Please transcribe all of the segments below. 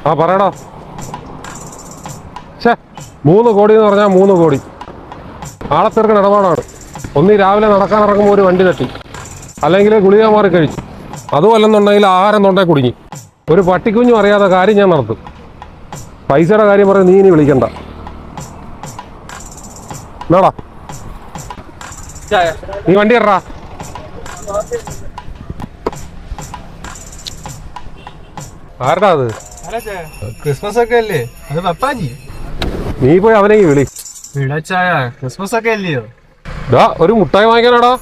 ആ പറയടാ. 3 കോടി എന്ന് പറഞ്ഞാൽ 3 കോടി. ആളെ തീർക്കുന്ന ഇടപാടാണ്. ഒന്നീ രാവിലെ നടക്കാൻ ഇറങ്ങുമ്പോൾ ഒരു വണ്ടി തട്ടി, അല്ലെങ്കിൽ ഗുളിക മാറി കഴിച്ചു, അതുമല്ലെന്നുണ്ടെങ്കിൽ ആഹാരം തൊണ്ടേ കുടുങ്ങി. ഒരു പട്ടിക്കുഞ്ഞും അറിയാത്ത കാര്യം ഞാൻ നടത്തും. പൈസയുടെ കാര്യം പറഞ്ഞ് നീ ഇനി വിളിക്കണ്ട. എന്നാടാ നീ വണ്ടി ഇറ. ആരടാ അത്? ക്രിസ്മസ് ഒക്കെ അല്ലേ, അത് പപ്പാജി. നീ പോയി അവനെ വിളി. വിളച്ചായ ക്രിസ്മസ് ഒക്കെ അല്ലയോ. ഒരു മുട്ടായി വാങ്ങിക്കാനാടാ.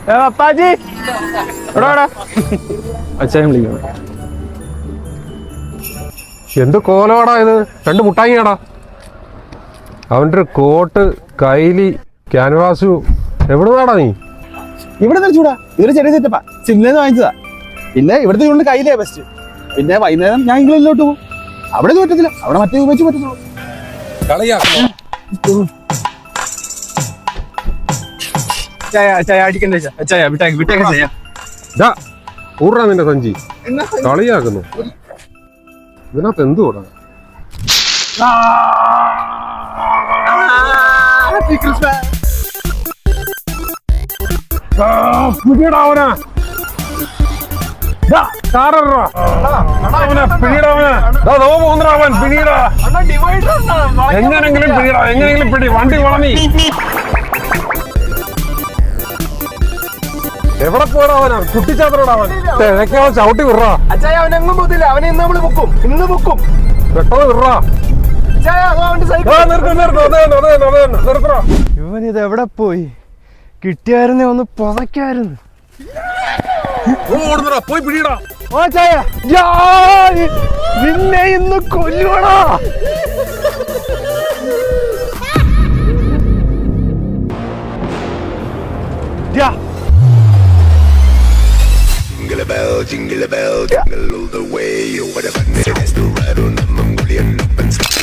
പപ്പാജി അച്ഛനെ വിളിക്കണം. എന്ത് കോലമാടാ ഇത്? 2 മുട്ടായിയാടാ. അവൻ്റെ ഒരു കോട്ട്, കൈലി, ക്യാൻവാസു എവിടുന്നാടാ നീ? ഇവിടെ ചൂടാ, ഇതൊരു ചെറിയ സെറ്റപ്പാ, സിംലന്ന് വാങ്ങിച്ചതാ. പിന്നെ ഇവിടുത്തെ കൊണ്ട് കയ്യിലേ ബെസ്റ്റ്. പിന്നെ വൈകുന്നേരം ഞാൻ ഇംഗ്ലണ്ടിലോട്ട് പോകും. അവിടെ പറ്റത്തില്ല, അവിടെ മറ്റേ ഉപയോഗിച്ച് പറ്റത്തുള്ളൂ. ൂറാ നിന്റെ സഞ്ചി കളിയാക്കുന്നു. ഇതിനകത്ത് എന്തുകൂടാ? പിടിയിടാവനാ, എങ്ങനെങ്കിലും പിടിയിടാ, എങ്ങനെങ്കിലും പിടി. വണ്ടി വളഞ്ഞി എവിടെ പോടാവനാ? കുട്ടിച്ചാത്തറോടാവൻ ചവിട്ടി വിടറാ. അവനെങ്ങും പോകത്തില്ല, അവനെ ഇന്ന് നമ്മള് പൊക്കും, ഇന്ന് പൊക്കും. പെട്ടെന്ന് വിടറാ. ഇവനിത് എവിടെ പോയി? കിട്ടിയായിരുന്നേ ഒന്ന് പുതയ്ക്കായിരുന്നു. പോയി പിടിയിടാ. നിന്നെ ഇന്ന് കൊല്ലുവാടാ. Jingle bell, jingle bell, jingle all the way. What a fun it is to ride on a Mongolian open sleigh.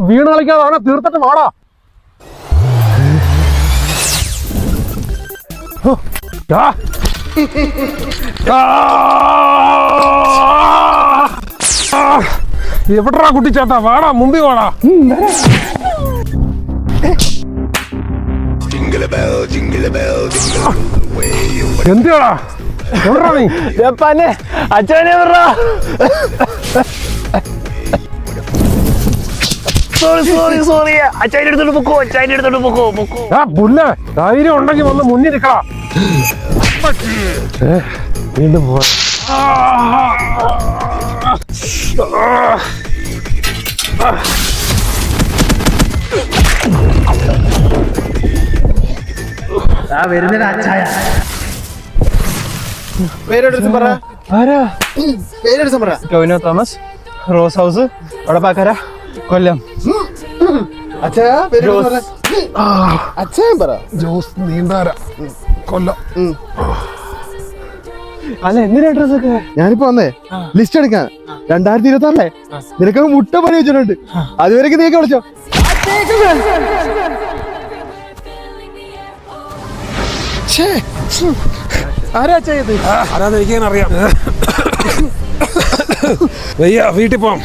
വീണ് കളിക്കാതെ അവനെ തീർത്തിട്ട് വാടാ. എവിടാ കുട്ടിച്ചാട്ടാ? വാടാ, മുമ്പിൽ വാടാ. എന്തിയാടാ? എവിടാ നീ? അച്ഛനെ സോറി അച്ഛൻ്റെ അടുത്തോട്ട് പൊക്കോ, അച്ഛൻ്റെ അടുത്തോട്ട് പൊക്കോ. പുല്ല ധൈര്യം ഉണ്ടെങ്കിൽ വന്ന് മുന്നിൽ നിൽക്കടാ. വീണ്ടും പോ. ടോവിനോ തോമസ്, റോസ് ഹൗസ്, വടപ്പാക്കര, കൊല്ലം. ജോസ് നീണ്ടാര, കൊല്ലം. അല്ല എന്തിനാ അഡ്രസ് ഒക്കെ? ഞാനിപ്പോ വന്നേ ലിസ്റ്റ് എടുക്കാൻ. 2026 നിനക്ക് മുട്ട പണി വെച്ചിട്ടുണ്ട്. അതുവരെയൊക്കെ നീക്കെ വിളിച്ചോ. ആരാ ചെയ്ത്? ആരാന്ന് എനിക്കറിയാം. വീട്ടിൽ പോവാം.